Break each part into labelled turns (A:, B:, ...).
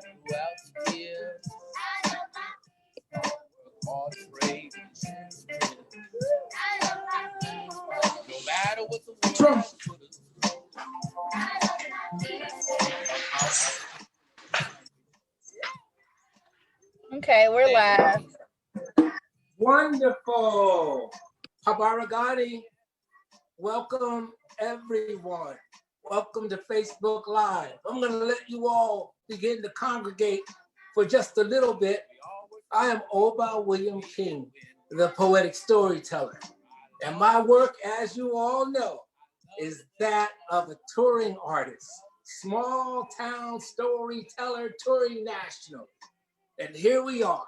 A: throughout the years. All the brave no matter what the world has put us through.
B: Okay, we're live.
C: Wonderful. Habaragani. Welcome, everyone. Welcome to Facebook Live. I'm going to let you all begin to congregate for just a little bit. I am Oba King, the poetic storyteller. And my work, as you all know, is that of a touring artist, small town storyteller touring national. And here we are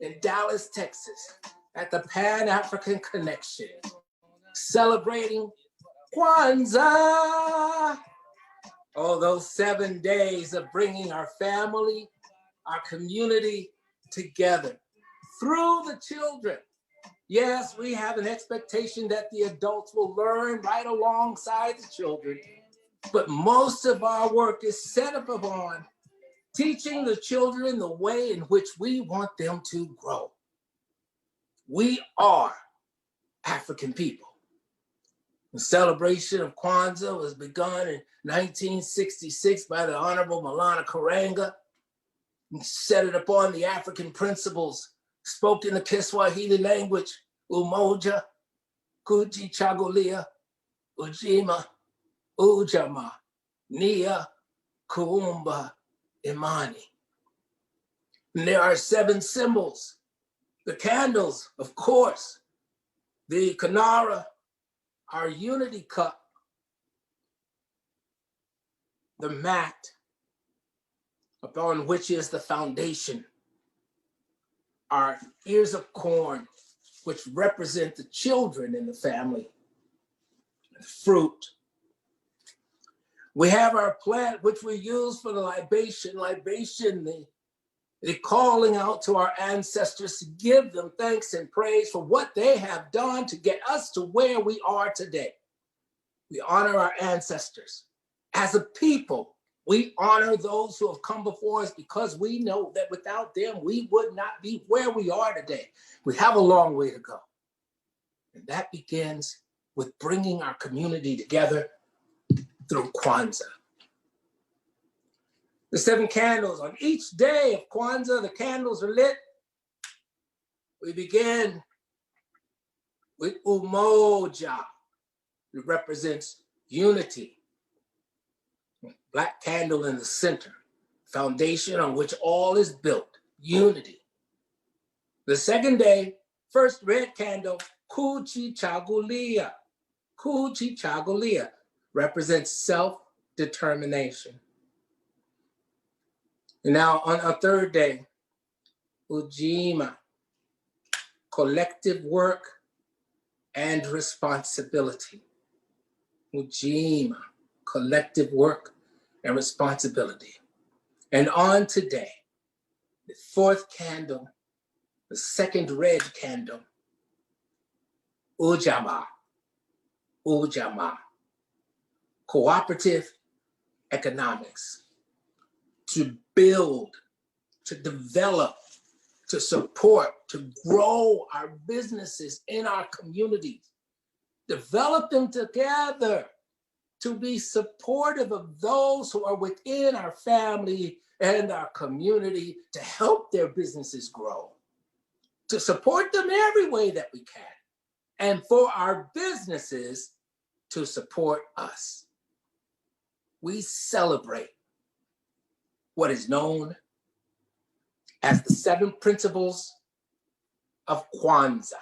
C: in Dallas, Texas, at the Pan-African Connection, celebrating Kwanzaa. Oh, those 7 days of bringing our family, our community together through the children. Yes, we have an expectation that the adults will learn right alongside the children, but most of our work is set up upon teaching the children the way in which we want them to grow. We are African people. The celebration of Kwanzaa was begun in 1966 by the Honorable Malana Karanga, and set it upon the African principles spoken in the Kiswahili language, Umoja, Kuji Chagulia, Ujima, Ujamaa, Nia, Kuumba, Imani. And there are 7 symbols. The candles, of course, the Kanara, our unity cup, the mat upon which is the foundation, our ears of corn, which represent the children in the family, the fruit. We have our plant, which we use for the libation, the calling out to our ancestors to give them thanks and praise for what they have done to get us to where we are today. We honor our ancestors. As a people, we honor those who have come before us because we know that without them, we would not be where we are today. We have a long way to go. And that begins with bringing our community together through Kwanzaa. The 7 candles, on each day of Kwanzaa, the candles are lit. We begin with Umoja, it represents unity. Black candle in the center, foundation on which all is built, unity. The second day, first red candle, Kuchi Chagulia. Kuchi Chagulia represents self-determination. And now on our third day, Ujamaa, collective work and responsibility. Ujamaa, collective work and responsibility. And on today, the 4th candle, the 2nd red candle, Ujamaa, Ujamaa, cooperative economics, to build, to develop, to support, to grow our businesses in our communities, develop them together, to be supportive of those who are within our family and our community, to help their businesses grow, to support them every way that we can, and for our businesses to support us. We celebrate what is known as the 7 principles of Kwanzaa.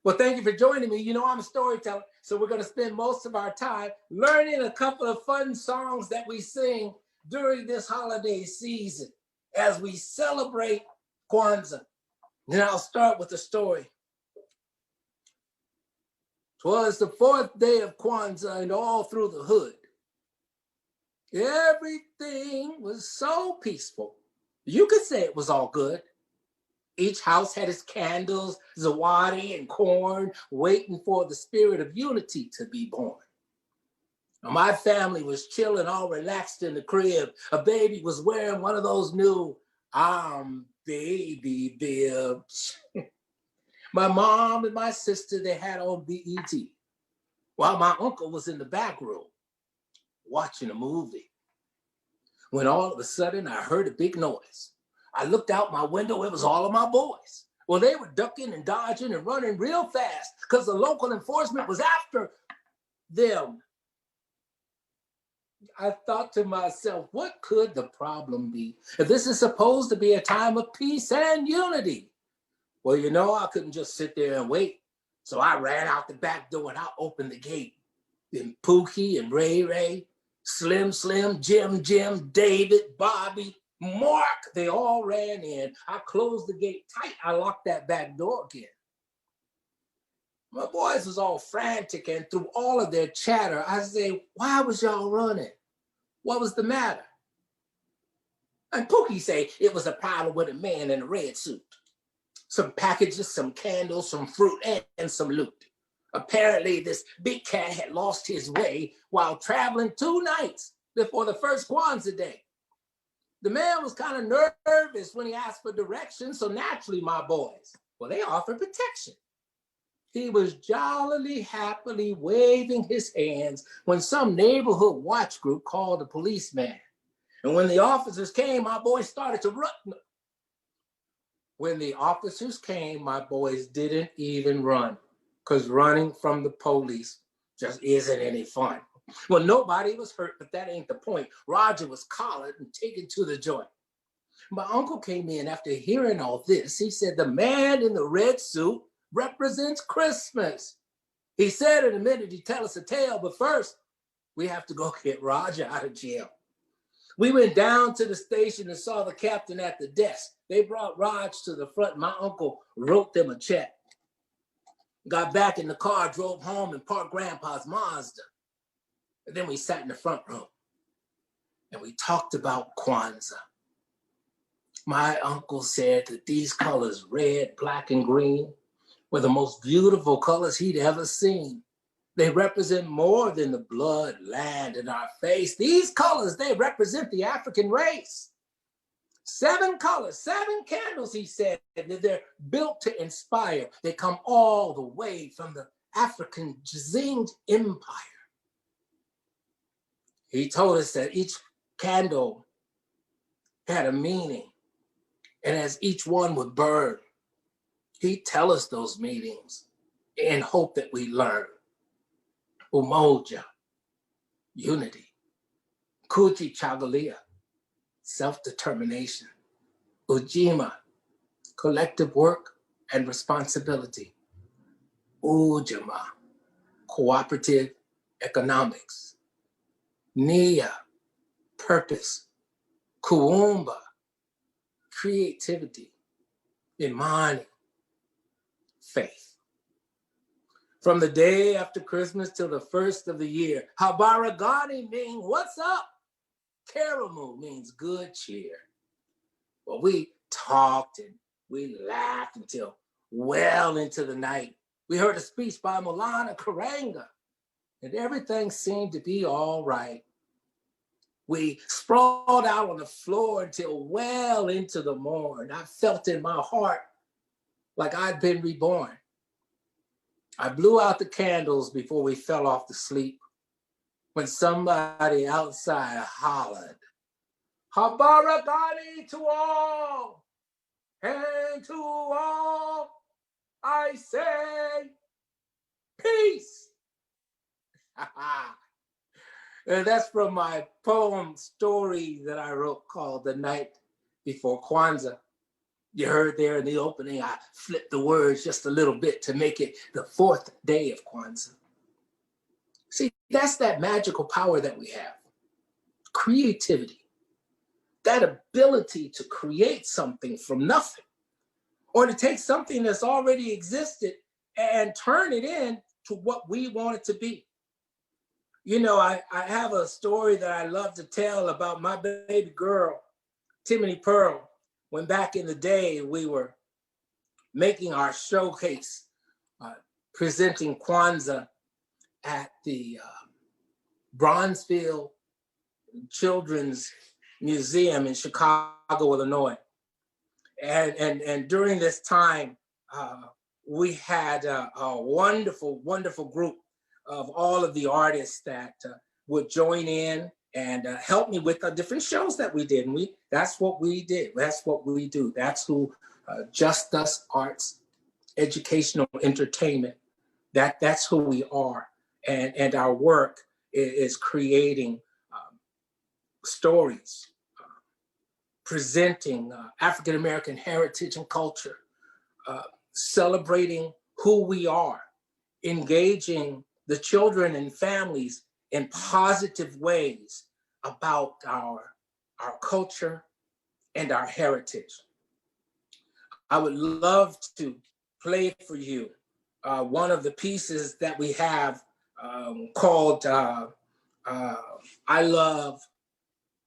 C: Well, thank you for joining me. You know, I'm a storyteller, so we're going to spend most of our time learning a couple of fun songs that we sing during this holiday season as we celebrate Kwanzaa. And I'll start with a story. 'Twas the 4th day of Kwanzaa, and all through the hood, everything was so peaceful. You could say it was all good. Each house had its candles, zawadi, and corn, waiting for the spirit of unity to be born. My family was chilling, all relaxed in the crib. A baby was wearing one of those new baby bibs. My mom and my sister, they had on BET, while my uncle was in the back room watching a movie. When all of a sudden I heard a big noise. I looked out my window, it was all of my boys. Well, they were ducking and dodging and running real fast because the local enforcement was after them. I thought to myself, what could the problem be? If this is supposed to be a time of peace and unity. Well, you know, I couldn't just sit there and wait. So I ran out the back door and I opened the gate. Then Pookie and Ray Ray, Slim, Jim, David, Bobby, Mark, they all ran in. I closed the gate tight. I locked that back door again. My boys was all frantic, and through all of their chatter, I say, why was y'all running? What was the matter? And Pookie say it was a problem with a man in a red suit. Some packages, some candles, some fruit, and some loot. Apparently, this big cat had lost his way while traveling 2 nights before the first Kwanzaa day. The man was kind of nervous when he asked for directions, so naturally, my boys, well, they offered protection. He was jollily, happily waving his hands when some neighborhood watch group called the policeman. And when the officers came, my boys started to run. When the officers came, my boys didn't even run, because running from the police just isn't any fun. Well, nobody was hurt, but that ain't the point. Roger was collared and taken to the joint. My uncle came in after hearing all this. He said, the man in the red suit represents Christmas. He said in a minute he'd tell us a tale, but first, we have to go get Roger out of jail. We went down to the station and saw the captain at the desk. They brought Raj to the front. My uncle wrote them a check. Got back in the car, drove home, and parked Grandpa's Mazda. And then we sat in the front room and we talked about Kwanzaa. My uncle said that these colors, red, black, and green, were the most beautiful colors he'd ever seen. They represent more than the blood, land, and our face. These colors, they represent the African race. 7 colors, 7 candles, he said, that they're built to inspire. They come all the way from the African Jizinged Empire. He told us that each candle had a meaning, and as each one would burn, he'd tell us those meanings in hope that we learn. Umoja, unity. Kuji Chagalia, self-determination. Ujamaa, collective work and responsibility. Ujamaa, cooperative economics. Nia, purpose. Kuumba, creativity. Imani, faith. From the day after Christmas till the first of the year, Habaragani means what's up? Karamu means good cheer. Well, we talked and we laughed until well into the night. We heard a speech by Maulana Karanga, and everything seemed to be all right. We sprawled out on the floor until well into the morn. I felt in my heart like I'd been reborn. I blew out the candles before we fell off to sleep when somebody outside hollered, Habaragani to all, and to all I say, peace. And that's from my poem story that I wrote called The Night Before Kwanzaa. You heard there in the opening, I flipped the words just a little bit to make it the 4th day of Kwanzaa. See, that's that magical power that we have. Creativity. That ability to create something from nothing, or to take something that's already existed and turn it into what we want it to be. You know, I have a story that I love to tell about my baby girl, Timothy Pearl, when back in the day we were making our showcase, presenting Kwanzaa at the Bronzeville Children's Museum in Chicago, Illinois. And during this time, we had a wonderful, wonderful group of all of the artists that would join in and help me with the different shows that we did. And that's what we did. That's what we do. That's who Just Us Arts, Educational Entertainment. That's who we are. And our work is creating stories, presenting African-American heritage and culture, celebrating who we are, engaging the children and families in positive ways about our culture and our heritage. I would love to play for you one of the pieces that we have called I Love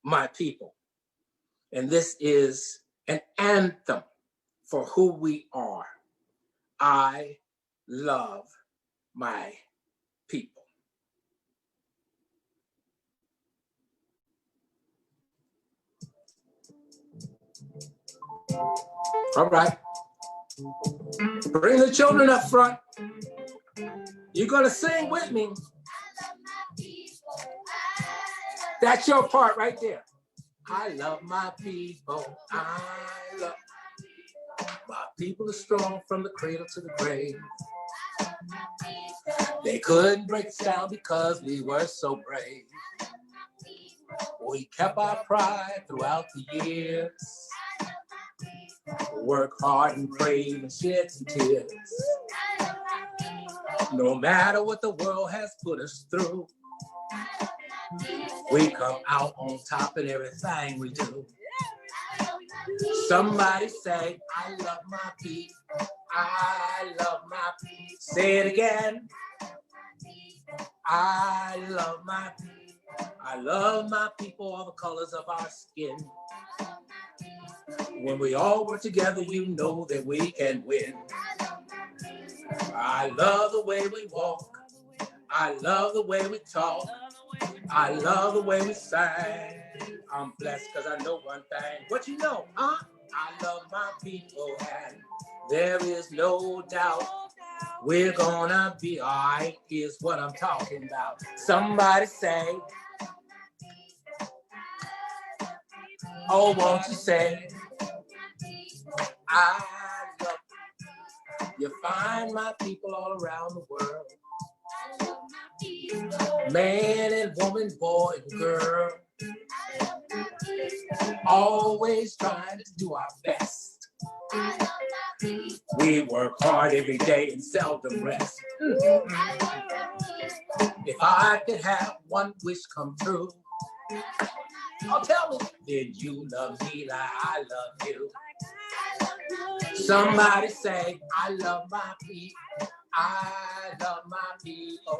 C: My People. And this is an anthem for who we are. I love my people. All right. Bring the children up front. You're gonna sing with me. That's your part right there. I love my people. I love my people are strong from the cradle to the grave. They couldn't break us down because we were so brave. We kept our pride throughout the years. Work hard and brave and shed some tears. No matter what the world has put us through, we come out on top in everything we do. Somebody say, I love my people. I love my people. Say it again. I love my people. I love my people, all the colors of our skin. When we all work together, you know that we can win. I love the way we walk. I love the way we talk. I love the way we sing. I'm blessed because I know one thing. What you know, huh? I love my people and there is no doubt we're gonna be all right. Here's what I'm talking about. Somebody say, oh, won't you say, I love you. Find my people all around the world. Man and woman, boy and girl. Always trying to do our best. We work hard every day and seldom rest. If I could have one wish come true, oh, tell me, did you love me like I love you? Somebody say, I love my people. I love my people.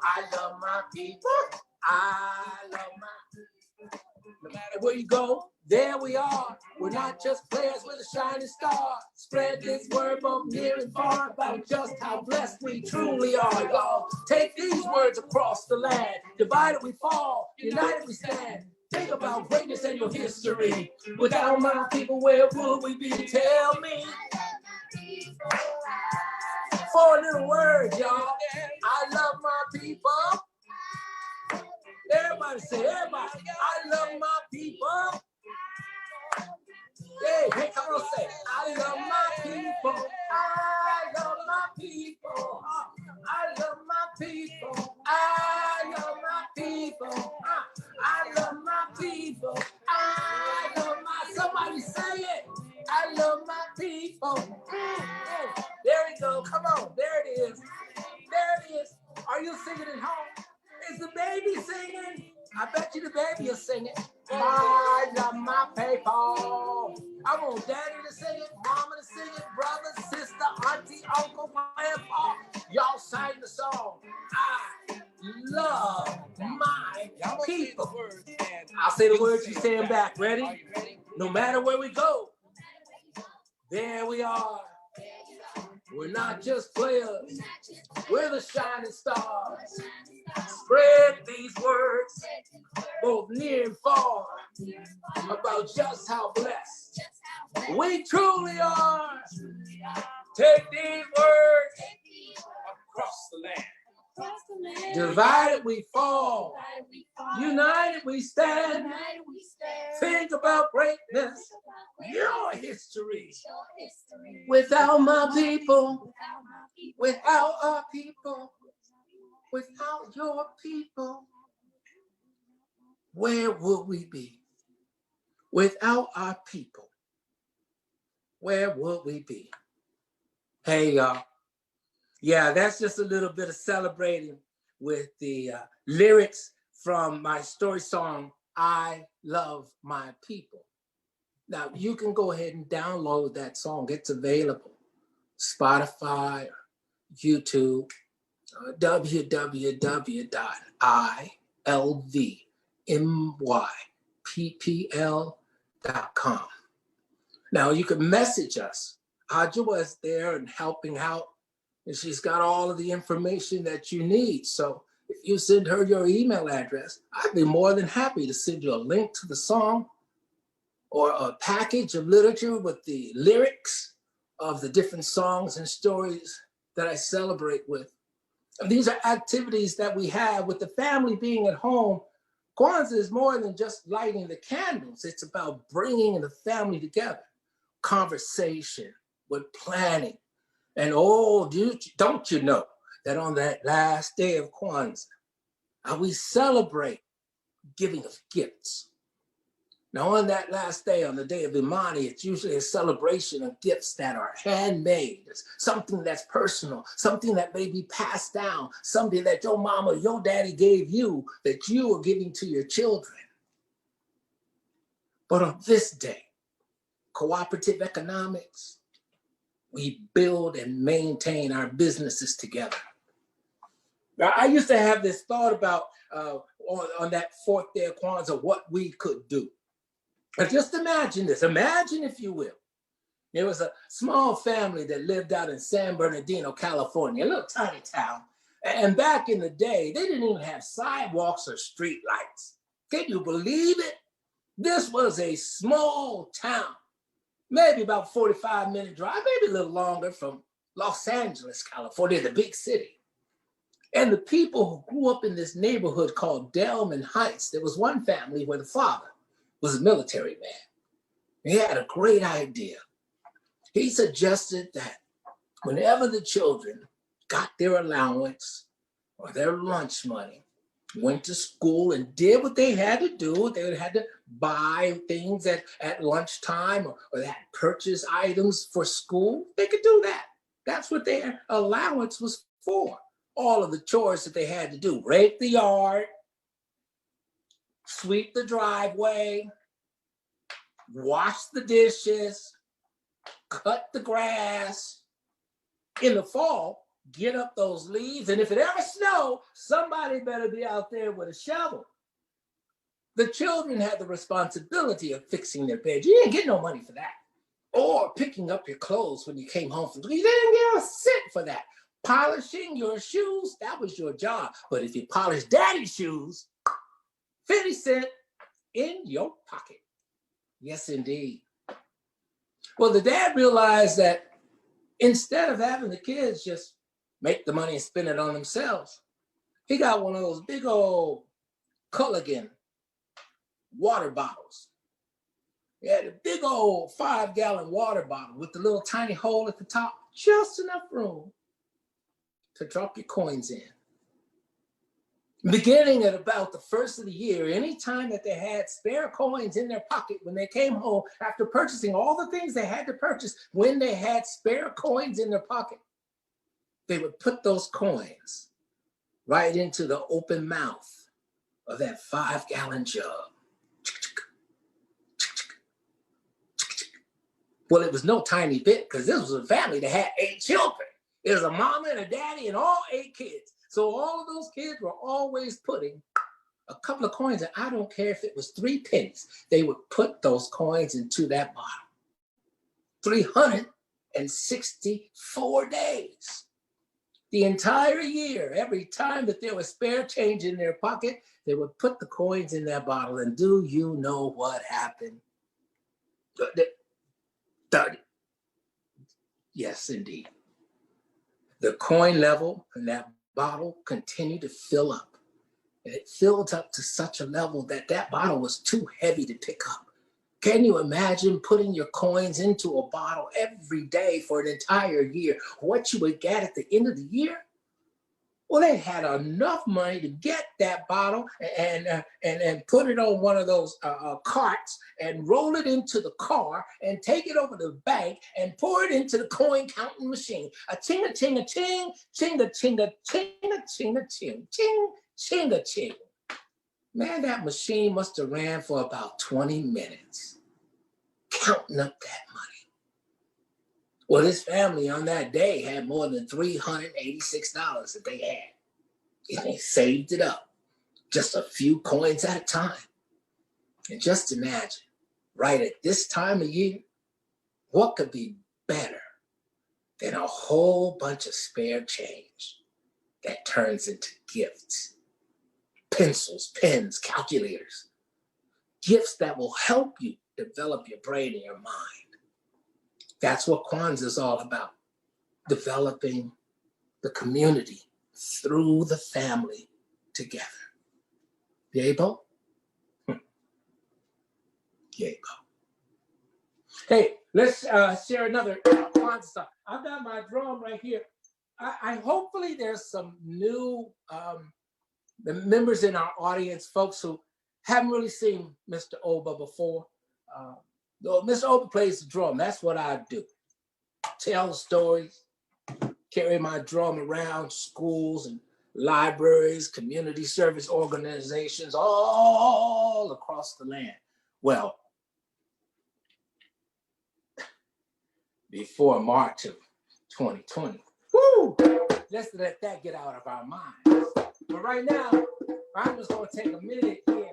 C: I love my people. I love my people. No matter where you go, there we are. We're not just players with a shining star. Spread this word from near and far about just how blessed we truly are, y'all. Take these words across the land. Divided we fall, united we stand. Think about greatness and your history. Without my people, where would we be? Tell me. 4 little words, y'all. I love my people. Everybody say, everybody. I love my people. Hey, come on, say, I love my people. I love my people. I love my people. I love my people. I love my people. I love my, somebody say it. I love my people. There we go. Come on. There it is. There it is. Are you singing at home? Is the baby singing? I bet you the baby is singing. I love my people. I want daddy to sing it, mama to sing it, brother, sister, auntie, uncle, grandpa. Y'all sing the song. I love my people. I'll say the words, you say them back. Ready? No matter where we go, there we are. We're not just players. We're the shining stars. Spread these words, both near and far, about just how blessed we truly are. Take these words across the land. Divided we fall, united we stand. Think about greatness, your history. Without my people, without our people, without your people, where would we be? Without our people, where would we be? Hey, y'all. Yeah, that's just a little bit of celebrating with the lyrics from my story song, I Love My People. Now, you can go ahead and download that song. It's available. Spotify, or YouTube, www.ilvmyppl.com. Now, you can message us. Ajua is there and helping out. And she's got all of the information that you need. So if you send her your email address, I'd be more than happy to send you a link to the song or a package of literature with the lyrics of the different songs and stories that I celebrate with. And these are activities that we have with the family being at home. Kwanzaa is more than just lighting the candles. It's about bringing the family together, conversation, with planning. And don't you know that on that last day of Kwanzaa, we celebrate giving of gifts. Now on that last day, on the day of Imani, it's usually a celebration of gifts that are handmade. It's something that's personal, something that may be passed down, something that your mama, your daddy gave you that you are giving to your children. But on this day, cooperative economics, we build and maintain our businesses together. Now, I used to have this thought about on that fourth day of Kwanzaa, what we could do. And just imagine this. Imagine, if you will, there was a small family that lived out in San Bernardino, California, a little tiny town. And back in the day, they didn't even have sidewalks or street lights. Can you believe it? This was a small town. Maybe about 45-minute drive, maybe a little longer from Los Angeles, California, the big city. And the people who grew up in this neighborhood called Delman Heights, there was one family where the father was a military man. He had a great idea. He suggested that whenever the children got their allowance or their lunch money, went to school and did what they had to do. They had to buy things at lunchtime or they had to purchase items for school. They could do that. That's what their allowance was for. All of the chores that they had to do. Rake the yard, sweep the driveway, wash the dishes, cut the grass. In the fall, get up those leaves, and if it ever snows, somebody better be out there with a shovel. The children had the responsibility of fixing their beds. You didn't get no money for that. Or picking up your clothes when you came home from school. You didn't get a cent for that. Polishing your shoes, that was your job. But if you polish daddy's shoes, 50 cents in your pocket. Yes, indeed. Well, the dad realized that instead of having the kids just make the money and spend it on themselves, he got one of those big old Culligan water bottles. He had a big old 5-gallon water bottle with the little tiny hole at the top, just enough room to drop your coins in. Beginning at about the first of the year, anytime that they had spare coins in their pocket when they came home after purchasing all the things they had to purchase, when they had spare coins in their pocket, they would put those coins right into the open mouth of that 5-gallon jug. Well, it was no tiny bit because this was a family that had 8 children. It was a mama and a daddy and all 8 kids. So all of those kids were always putting a couple of coins, and I don't care if it was 3 pennies, they would put those coins into that bottle. 364 days. The entire year, every time that there was spare change in their pocket, they would put the coins in that bottle. And do you know what happened? Yes, indeed. The coin level in that bottle continued to fill up. And it filled up to such a level that that bottle was too heavy to pick up. Can you imagine putting your coins into a bottle every day for an entire year? What you would get at the end of the year? Well, they had enough money to get that bottle and put it on one of those carts and roll it into the car and take it over to the bank and pour it into the coin counting machine. A ching a ching a ching, ching a ching a ching a ching a ching, ching ching a ching. Man, that machine must have ran for about 20 minutes, counting up that money. Well, this family on that day had more than $386 that they had. And they saved it up, just a few coins at a time. And just imagine, right at this time of year, what could be better than a whole bunch of spare change that turns into gifts? Pencils, pens, calculators, gifts that will help you develop your brain and your mind. That's what Kwanzaa is all about, developing the community through the family together. Yabo? Yabo. Hey, let's share another Kwanzaa song. I've got my drum right here. I hopefully there's some new the members in our audience, folks who haven't really seen Mr. Oba before. Mr. Oba plays the drum. That's what I do. Tell stories, carry my drum around schools and libraries, community service organizations all across the land. Well, before March of 2020. Woo! Let's let that get out of our minds. But right now, I'm just going to take a minute here.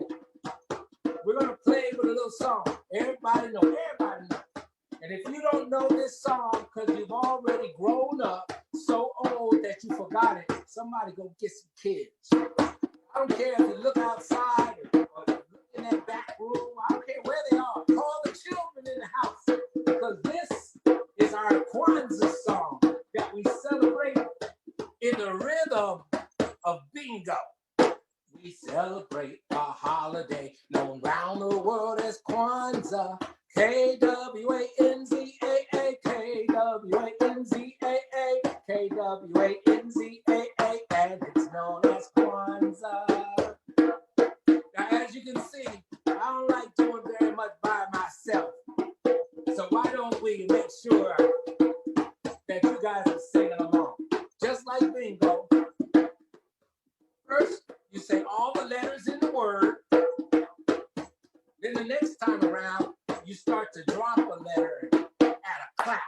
C: We're going to play with a little song. Everybody know. And if you don't know this song because you've already grown up so old that you forgot it, somebody go get some kids. I don't care if you look outside or look in that back room. I don't care where they are. Call the children in the house because this is our Kwanzaa song that we celebrate in the rhythm of bingo. We celebrate a holiday known around the world as Kwanzaa. K-W-A-N-Z-A-A, K-W-A-N-Z-A-A, K-W-A-N-Z-A-A, and it's known as Kwanzaa. Now, as you can see, I don't like doing very much by myself. So why don't we make sure that you guys are singing along? Just like bingo. First, you say all the letters in the word. Then the next time around, you start to drop a letter at a clap.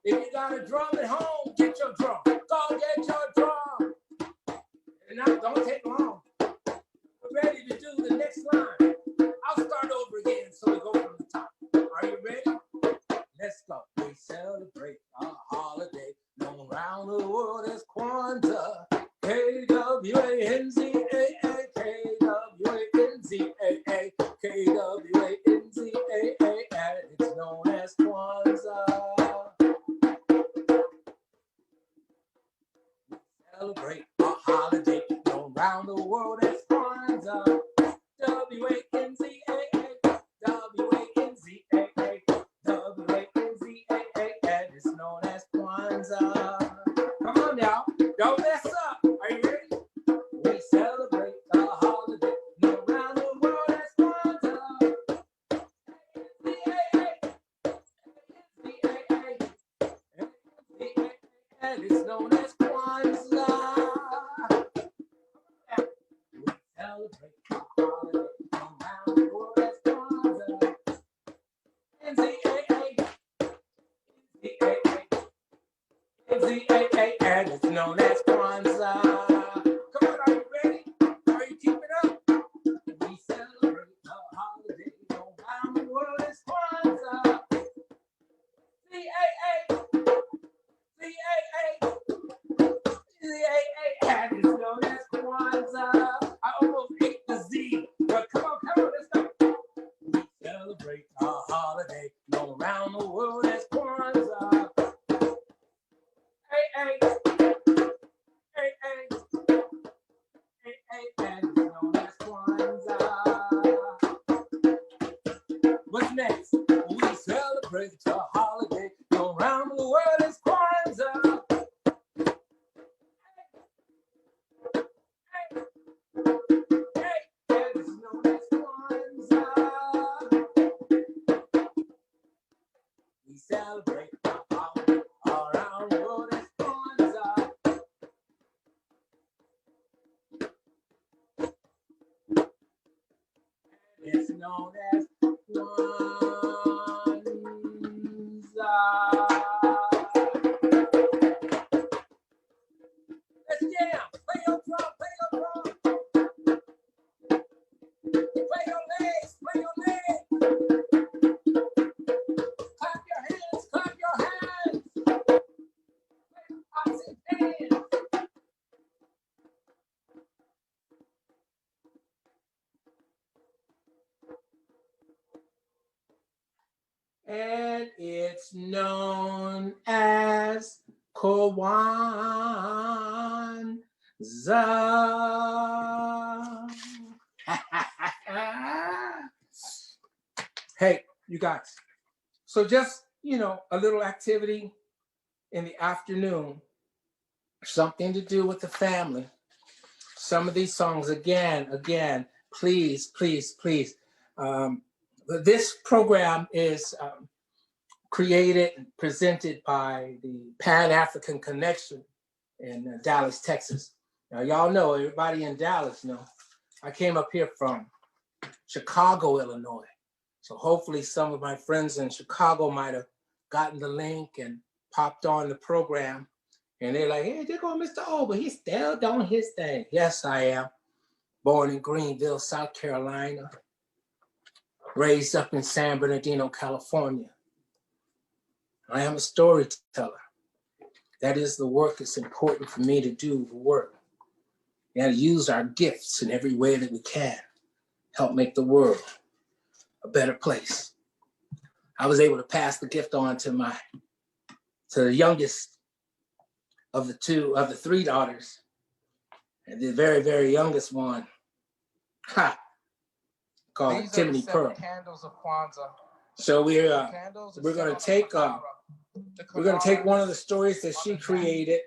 C: If you got a drum at home, get your drum. Go get your drum. And now, don't take long. We're ready to do the next line. I'll start over again so we go from the top. Are you ready? Let's go. We celebrate a holiday known around the world as Kwanzaa. K-W-A-N-Z-A-A, K-W-A-N-Z-A-A, K-W-A-N-Z-A-A, and it's known as Kwanzaa. We celebrate a holiday known around the world as Kwanzaa. W-A-N-Z-A-A, W-A-N-Z-A-A, W-A-N-Z-A-A, and it's known as Kwanzaa. Come on now, don't mess up. Are you ready? We celebrate the holiday known around the world as Kwanzaa. And it's known as Kwanzaa. We celebrate the holiday known around the world as Kwanzaa. N-Z-A-A, N-Z-A-A, and it's known as Kwanzaa. Come on, are you ready? Are you keeping up? We celebrate the holiday known around the world as Kwanzaa. C-A-A, C-A-A, celebrate a holiday around the world is Kwanzaa. Hey, it's known as Kwanzaa. We celebrate a holiday around the world is Kwanzaa. It's known as Kwanzaa. Let's jam. Play your drum, play your drum. Play your legs, play your legs. Clap your hands, clap your hands. Opposite hands. And it's known as Kwanzaa. Hey, you guys. So just, a little activity in the afternoon, something to do with the family. Some of these songs, again, please. This program is created and presented by the Pan-African Connection in Dallas, Texas. Now, y'all know, everybody in Dallas know, I came up here from Chicago, Illinois. So hopefully some of my friends in Chicago might have gotten the link and popped on the program. And they're like, hey, there go Mr. Oba, he's still doing his thing. Yes, I am. Born in Greenville, South Carolina. Raised up in San Bernardino, California. I am a storyteller. That is the work. It's important for me to do the work. We got to use our gifts in every way that we can. Help make the world a better place. I was able to pass the gift on to the youngest of the three daughters. And the very, very youngest one, called Timothy Pearl.
A: Candles of Kwanzaa.
C: So we're gonna take one of the stories that she created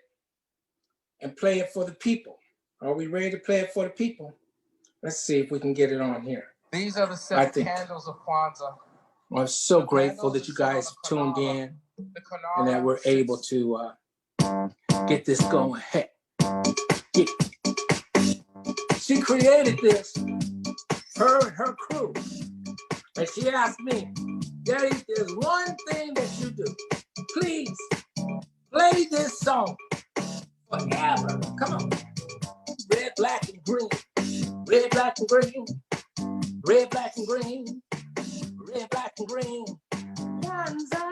C: and play it for the people. Are we ready to play it for the people? Let's see if we can get it on here.
A: These are the 7 candles of Kwanzaa.
C: I'm so grateful that you guys tuned in and that we're able to get this going. Hey, she created this, her and her crew. And she asked me, Daddy, there's one thing that you do. Please play this song forever. Come on. Red, black, and green. Red, black, and green. Red, black, and green. Red, black, and green. Kwanzaa.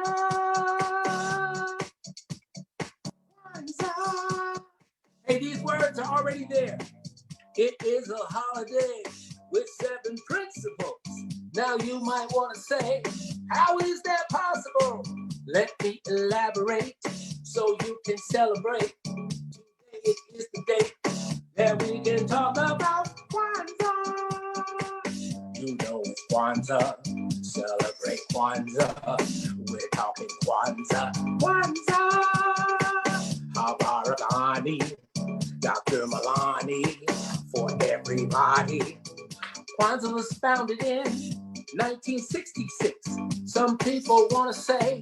C: Kwanzaa. Hey, these words are already there. It is a holiday with 7 principles. Now you might want to say, how is that possible? Let me elaborate so you can celebrate. Today is the day that we can talk about Kwanzaa. You know it's Kwanzaa. Celebrate Kwanzaa. We're talking Kwanzaa. Kwanzaa. Habaragani. Dr. Malani. For everybody. Kwanzaa was founded in 1966. Some people want to say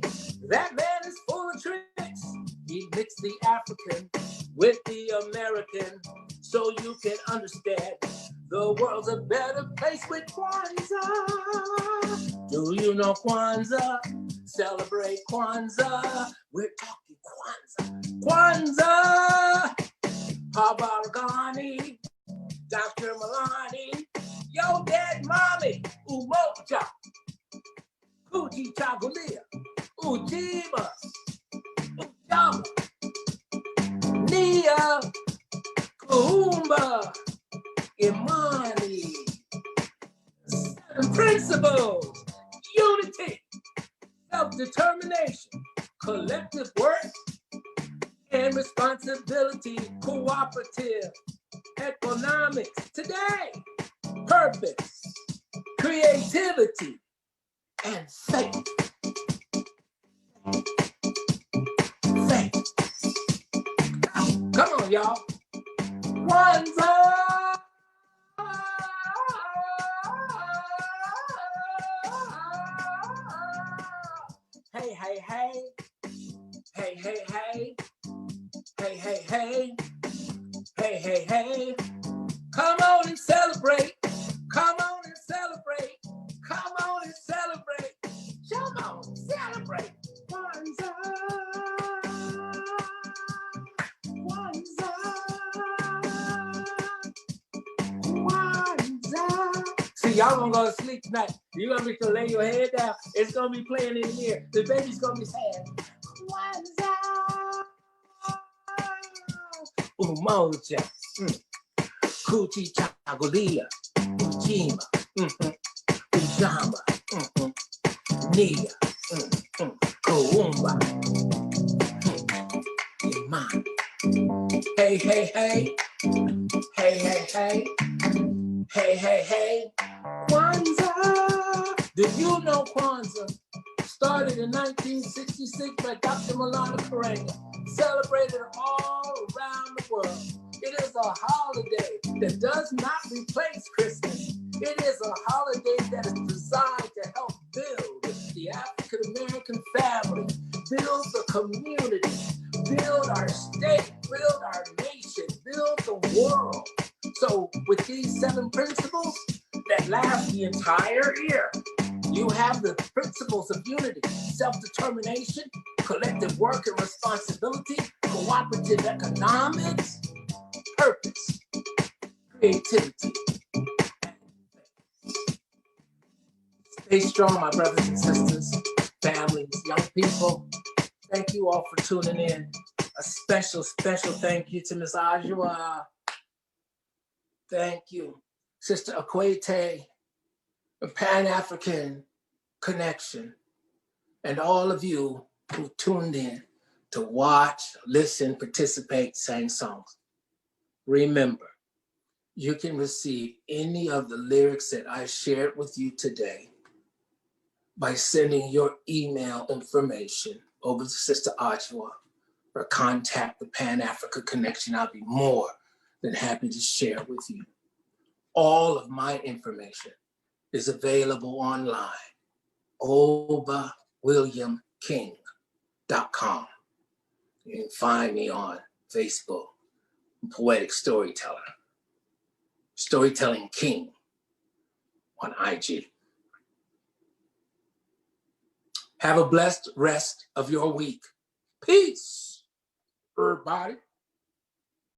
C: that man is full of tricks. He mixed the African with the American so you can understand the world's a better place with Kwanzaa. Do you know Kwanzaa? Celebrate Kwanzaa. We're talking Kwanzaa. Kwanzaa. Habaragani. Dr. Malani. Yo, Dad, Mommy, Umoja, Kuji Chagulia, Ujamaa, Ujamaa, Nia, Kuumba, Imani. 7 principles: unity, self-determination, collective work, and responsibility, cooperative, economics, today. Purpose, creativity, and faith. Thank you. Come on, y'all. Kwanzaa. Hey, hey, hey. Hey, hey, hey. Hey, hey, hey. Hey, hey, hey. Come on and celebrate. Come on and celebrate. Come on and celebrate. Come on, celebrate. Kwanzaa. See, y'all gonna go to sleep tonight. You're gonna be to lay your head down. It's gonna be playing in here. The baby's gonna be saying, Umoja, Kuchi Chagolia, Ujamaa, Ujamaa, Nia, Koumba, Iman. Hey, hey, hey. Hey, hey, hey. Hey, hey, hey. Kwanzaa. Did you know Kwanzaa started in 1966 by Dr. Malana Karenga, celebrated all around the world? It is a holiday that does not replace Christmas. It is a holiday that is designed to help build the African American family, build the community, build our state, build our nation, build the world. So with these 7 principles that last the entire year, you have the principles of unity, self-determination, collective work and responsibility, cooperative economics, purpose, creativity. Stay strong, my brothers and sisters, families, young people. Thank you all for tuning in. A special, special thank you to Ms. Ajua. Thank you, Sister Akwete, the Pan-African Connection, and all of you who tuned in to watch, listen, participate, sing songs. Remember, you can receive any of the lyrics that I shared with you today by sending your email information over to Sister Ajua or contact the Pan-Africa Connection. I'll be more than happy to share with you. All of my information is available online, ObaWilliamKing.com. You can find me on Facebook, Poetic Storyteller, Storytelling King on IG. Have a blessed rest of your week. Peace, everybody.